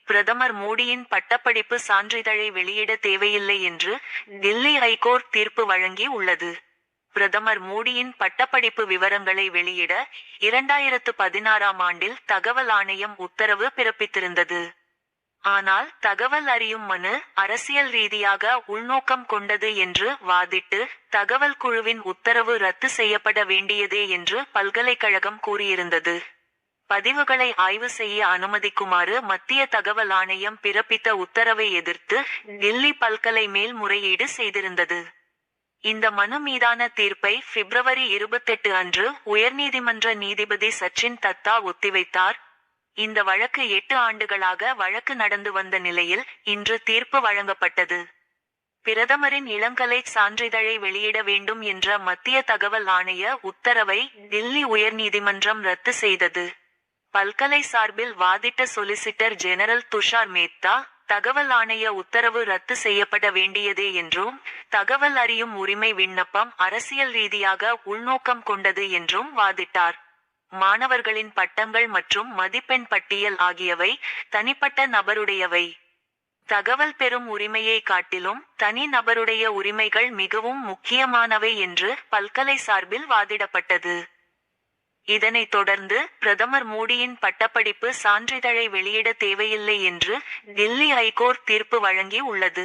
பிரதமர் மோடியின் பட்டப்படிப்பு சான்றிதழை வெளியிட தேவையில்லை என்று தில்லி ஐகோர்ட் தீர்ப்பு வழங்கி உள்ளது. பிரதமர் மோடியின் பட்டப்படிப்பு விவரங்களை வெளியிட 2016ஆம் ஆண்டில் தகவல் ஆணையம் உத்தரவு பிறப்பித்திருந்தது. ஆனால் தகவல் அறியும் மனு அரசியல் ரீதியாக உள்நோக்கம் கொண்டது என்று வாதிட்டு தகவல் குழுவின் உத்தரவு ரத்து செய்யப்பட வேண்டியதே என்று பல்கலைக்கழகம் கூறியிருந்தது. பதிவுகளை ஆய்வு செய்ய அனுமதிக்குமாறு மத்திய தகவல் ஆணையம் பிறப்பித்த உத்தரவை எதிர்த்து தில்லி பல்கலை மேல்முறையீடு செய்திருந்தது. இந்த மனு மீதான தீர்ப்பை பிப்ரவரி 28 அன்று உயர்நீதிமன்ற நீதிபதி சச்சின் தத்தா ஒத்திவைத்தார். இந்த வழக்கு 8 ஆண்டுகளாக வழக்கு நடந்து வந்த நிலையில் இன்று தீர்ப்பு வழங்கப்பட்டது. பிரதமரின் இளங்கலை சான்றிதழை வெளியிட வேண்டும் என்ற மத்திய தகவல் ஆணைய உத்தரவை தில்லி உயர்நீதிமன்றம் ரத்து செய்தது. பல்கலை சார்பில் வாதிட்ட சொலிசிட்டர் ஜெனரல் துஷார் மேத்தா தகவல் ஆணைய உத்தரவு ரத்து செய்யப்பட வேண்டியதே என்றும் தகவல் அறியும் உரிமை விண்ணப்பம் அரசியல் ரீதியாக உள்நோக்கம் கொண்டது என்றும் வாதிட்டார். மாணவர்களின் பட்டங்கள் மற்றும் மதிப்பெண் பட்டியல் ஆகியவை தனிப்பட்ட நபருடையவை. தகவல் பெறும் உரிமையை காட்டிலும் தனி நபருடைய உரிமைகள் மிகவும் முக்கியமானவை என்று பல்கலை சார்பில் வாதிடப்பட்டது. இதனைத் தொடர்ந்து பிரதமர் மோடியின் பட்டப்படிப்பு சான்றிதழை வெளியிட தேவையில்லை என்று தில்லி ஐகோர்ட் தீர்ப்பு வழங்கி உள்ளது.